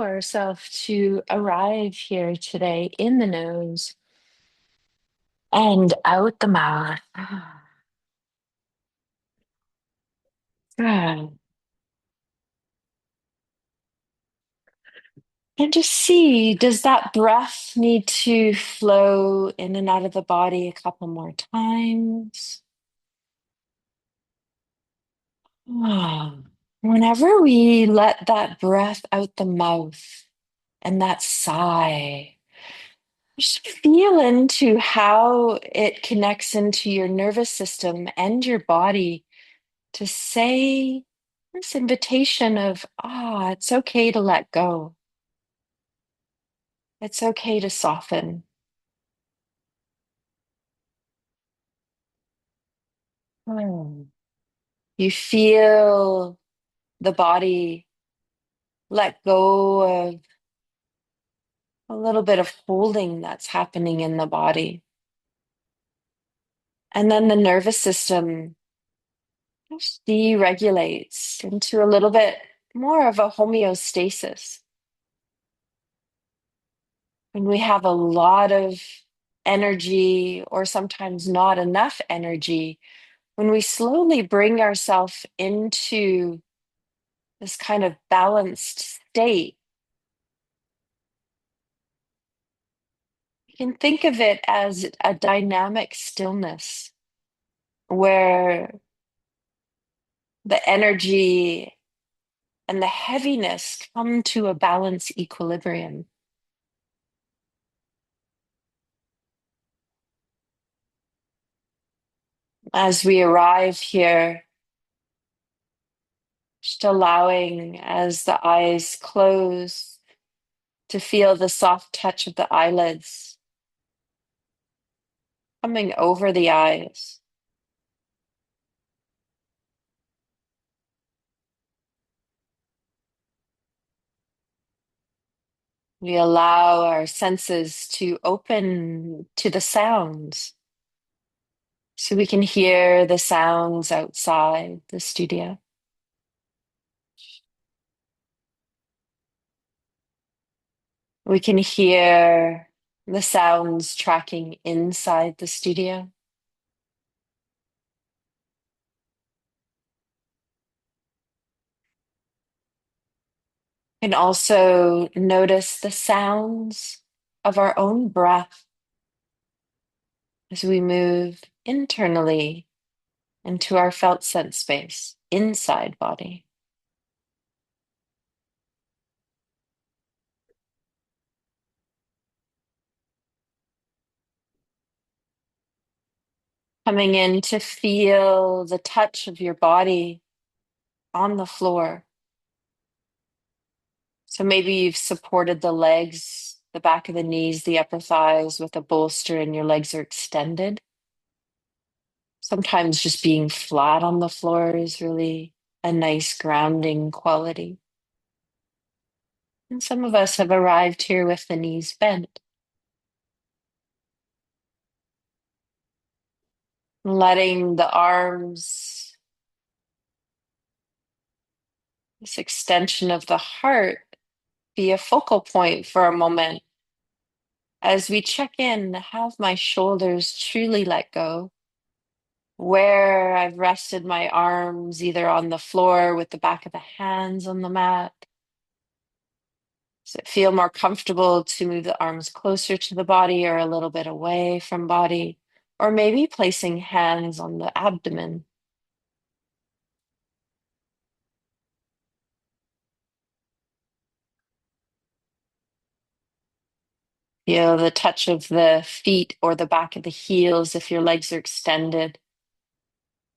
Ourselves to arrive here today in the nose and out the mouth. Good. And just see, does that breath need to flow in and out of the body a couple more times? Ah. Whenever we let that breath out the mouth and that sigh, just feel into how it connects into your nervous system and your body to say this invitation of, it's okay to let go. It's okay to soften. Hmm. You feel the body let go of a little bit of holding that's happening in the body. And then the nervous system just deregulates into a little bit more of a homeostasis. When we have a lot of energy or sometimes not enough energy, when we slowly bring ourselves into this kind of balanced state, you can think of it as a dynamic stillness where the energy and the heaviness come to a balanced equilibrium. As we arrive here, just allowing as the eyes close to feel the soft touch of the eyelids coming over the eyes. We allow our senses to open to the sounds so we can hear the sounds outside the studio. We can hear the sounds tracking inside the studio. We can also notice the sounds of our own breath as we move internally into our felt sense space inside body. Coming in to feel the touch of your body on the floor. So maybe you've supported the legs, the back of the knees, the upper thighs with a bolster, and your legs are extended. Sometimes just being flat on the floor is really a nice grounding quality. And some of us have arrived here with the knees bent, letting the arms, this extension of the heart, be a focal point for a moment as we check in. Have my shoulders truly let go? Where I've rested my arms either on the floor with the back of the hands on the mat. Does it feel more comfortable to move the arms closer to the body or a little bit away from body? Or maybe placing hands on the abdomen. Feel the touch of the feet or the back of the heels if your legs are extended,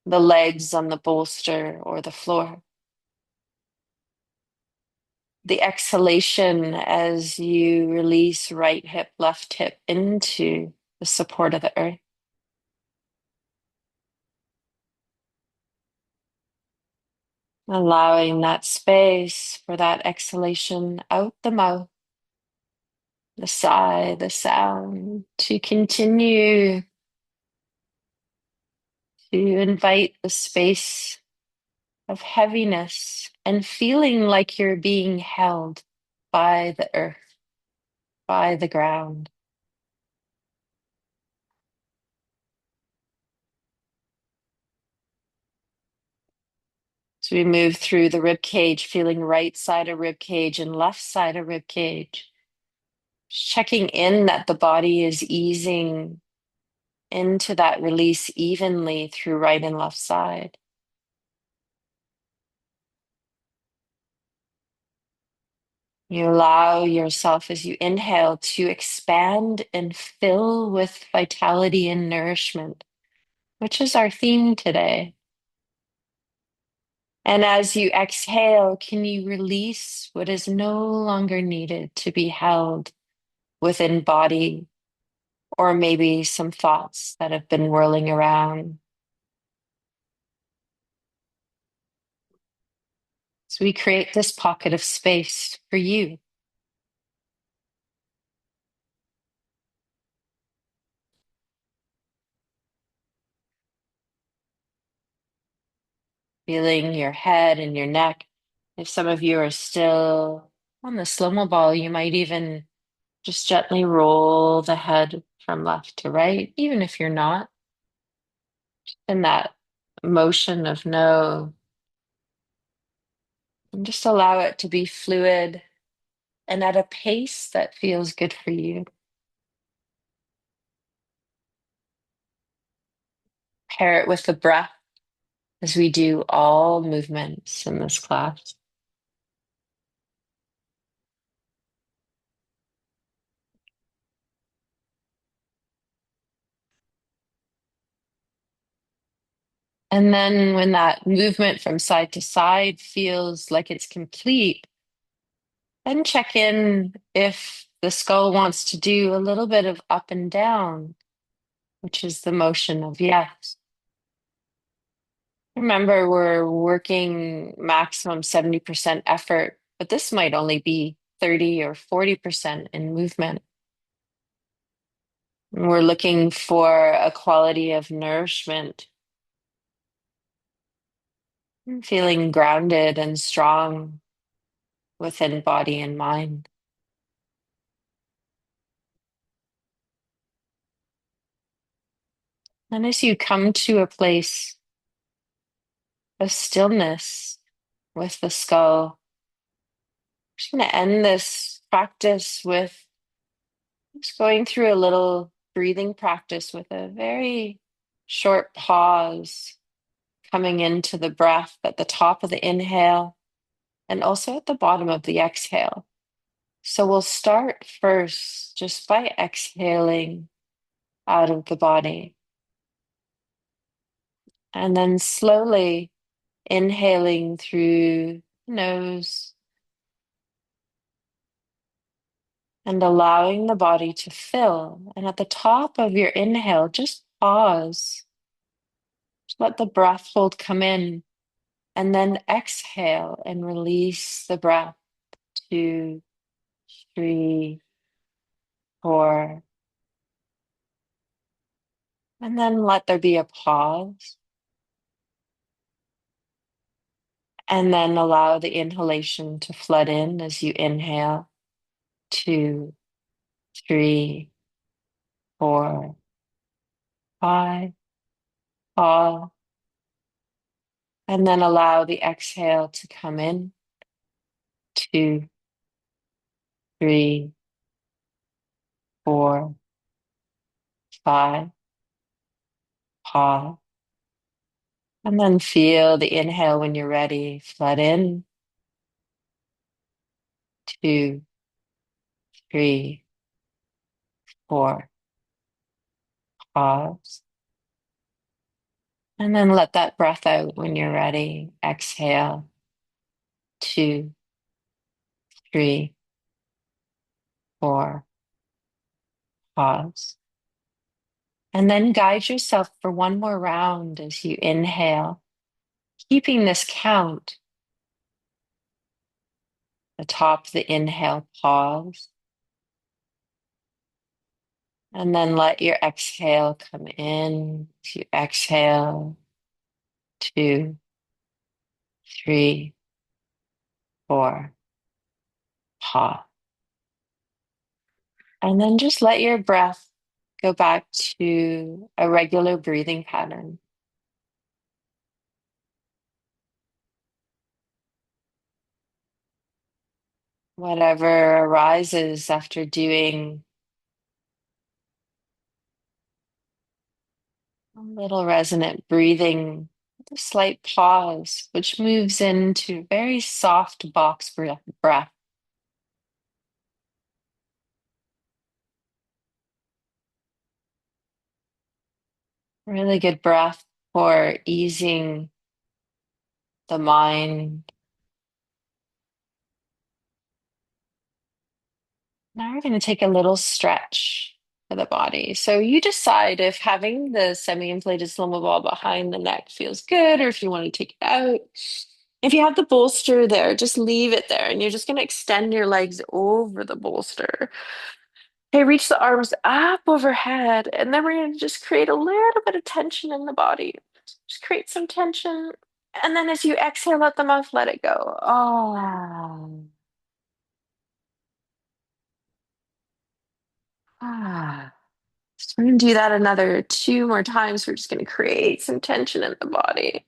the legs on the bolster or the floor. The exhalation as you release right hip, left hip into the support of the earth. Allowing that space for that exhalation out the mouth, the sigh, the sound to continue to invite the space of heaviness and feeling like you're being held. by the earth, by the ground. So we move through the rib cage, feeling right side of rib cage and left side of rib cage. Checking in that the body is easing into that release evenly through right and left side. You allow yourself as you inhale to expand and fill with vitality and nourishment, which is our theme today. And as you exhale, can you release what is no longer needed to be held within body, or maybe some thoughts that have been whirling around? So we create this pocket of space for you. Feeling your head and your neck. If some of you are still on the slow-mo ball, you might even just gently roll the head from left to right, even if you're not in that motion of no, and just allow it to be fluid and at a pace that feels good for you. Pair it with the breath as we do all movements in this class. And then when that movement from side to side feels like it's complete, then check in if the skull wants to do a little bit of up and down, which is the motion of yes. Remember, we're working maximum 70% effort, but this might only be 30 or 40% in movement. And we're looking for a quality of nourishment, and feeling grounded and strong within body and mind. And as you come to a place of stillness with the skull, I'm just going to end this practice with just going through a little breathing practice with a very short pause coming into the breath at the top of the inhale and also at the bottom of the exhale. So we'll start first just by exhaling out of the body and then slowly inhaling through the nose and allowing the body to fill. And at the top of your inhale, just pause. Just let the breath hold come in and then exhale and release the breath. 2, 3, 4. And then let there be a pause. And then allow the inhalation to flood in as you inhale. 2, 3, 4, 5. Pause. And then allow the exhale to come in. 2, 3, 4, 5. Pause. And then feel the inhale when you're ready. Flood in. 2, 3, 4. Pause. And then let that breath out when you're ready. Exhale. 2, 3, 4. Pause. And then guide yourself for one more round as you inhale, keeping this count. The top of the inhale, pause. And then let your exhale come in. As you exhale, 2, 3, 4. Pause. And then just let your breath go back to a regular breathing pattern. Whatever arises after doing a little resonant breathing, with a slight pause, which moves into very soft box breath. Really good breath for easing the mind. Now we're going to take a little stretch for the body. So you decide if having the semi-inflated slumber ball behind the neck feels good or if you want to take it out. If you have the bolster there, just leave it there and you're just going to extend your legs over the bolster. Okay, reach the arms up overhead, and then we're going to just create a little bit of tension in the body. Just create some tension. And then as you exhale out the mouth, let it go. Oh. Ah. So we're going to do that another two more times. We're just going to create some tension in the body.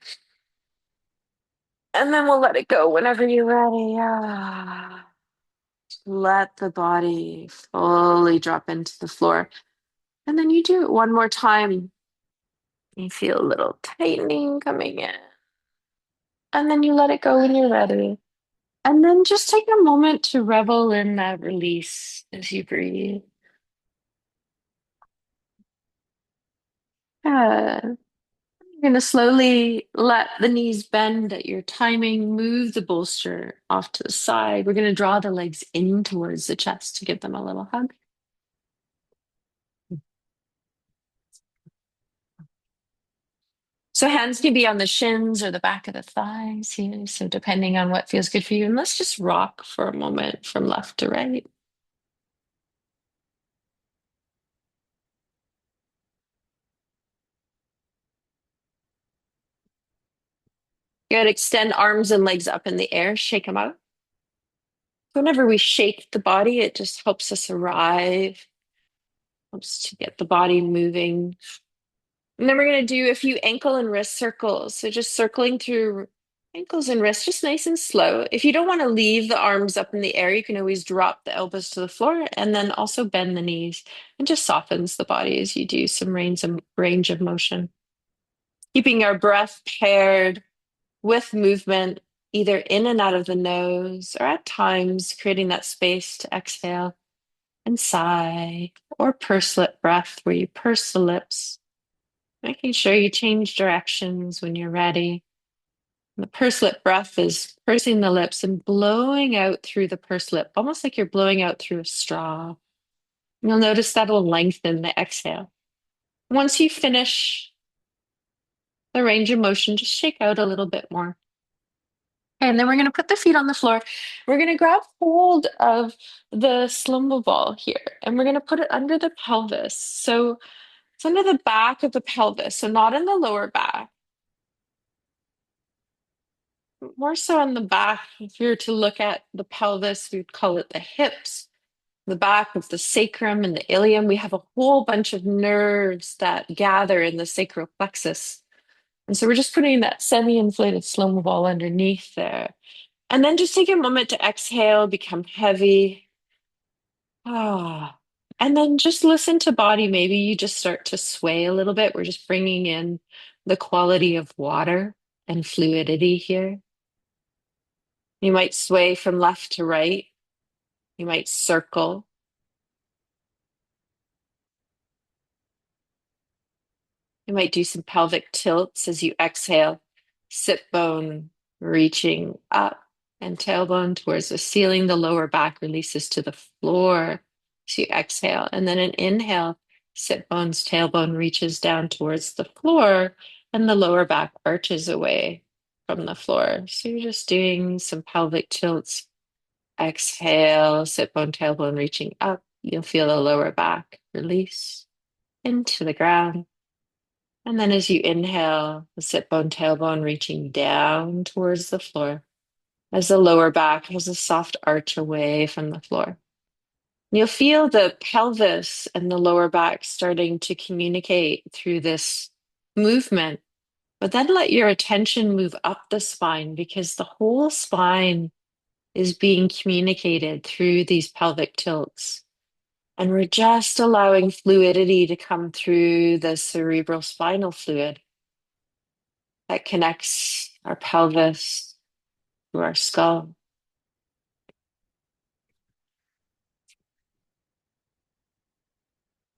And then we'll let it go whenever you're ready. Ah. Let the body fully drop into the floor. And then you do it one more time. You feel a little tightening coming in. And then you let it go when you're ready. And then just take a moment to revel in that release as you breathe. Good. You're going to slowly let the knees bend at your timing, move the bolster off to the side. We're going to draw the legs in towards the chest to give them a little hug. So hands can be on the shins or the back of the thighs here. So depending on what feels good for you. And let's just rock for a moment from left to right. Good. Extend arms and legs up in the air. Shake them out. Whenever we shake the body, it just helps us arrive, helps to get the body moving. And then we're going to do a few ankle and wrist circles. So just circling through ankles and wrists, just nice and slow. If you don't want to leave the arms up in the air, you can always drop the elbows to the floor and then also bend the knees and just softens the body as you do some range of motion. Keeping our breath paired with movement, either in and out of the nose, or at times creating that space to exhale and sigh, or purse lip breath where you purse the lips, making sure you change directions when you're ready. And the purse lip breath is pursing the lips and blowing out through the purse lip, almost like you're blowing out through a straw. You'll notice that'll lengthen the exhale. Once you finish the range of motion, just shake out a little bit more. And then we're going to put the feet on the floor. We're going to grab hold of the slumber ball here, and we're going to put it under the pelvis. So it's under the back of the pelvis, so not in the lower back, more so on the back. If you were to look at the pelvis, we'd call it the hips, the back of the sacrum and the ilium. We have a whole bunch of nerves that gather in the sacral plexus. And so we're just putting that semi-inflated slumber ball underneath there. And then just take a moment to exhale, become heavy. Ah. And then just listen to body. Maybe you just start to sway a little bit. We're just bringing in the quality of water and fluidity here. You might sway from left to right. You might circle. You might do some pelvic tilts as you exhale, sit bone reaching up and tailbone towards the ceiling. The lower back releases to the floor as you exhale. And then an inhale, sit bones, tailbone reaches down towards the floor and the lower back arches away from the floor. So you're just doing some pelvic tilts. Exhale, sit bone, tailbone reaching up. You'll feel the lower back release into the ground. And then as you inhale, the sit bone, tailbone reaching down towards the floor. as the lower back has a soft arch away from the floor. You'll feel the pelvis and the lower back starting to communicate through this movement, but then let your attention move up the spine because the whole spine is being communicated through these pelvic tilts. And we're just allowing fluidity to come through the cerebral spinal fluid that connects our pelvis to our skull.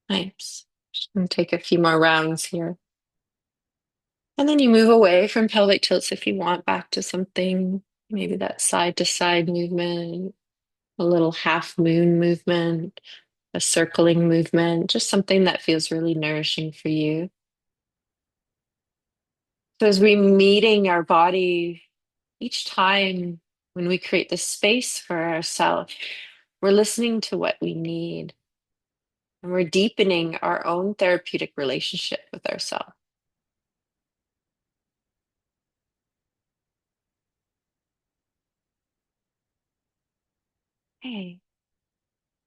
Nice. Just gonna take a few more rounds here. And then you move away from pelvic tilts if you want, back to something, maybe that side to side movement, a little half moon movement, a circling movement, just something that feels really nourishing for you. So as we meeting our body each time when we create the space for ourselves, we're listening to what we need and we're deepening our own therapeutic relationship with ourselves. Okay.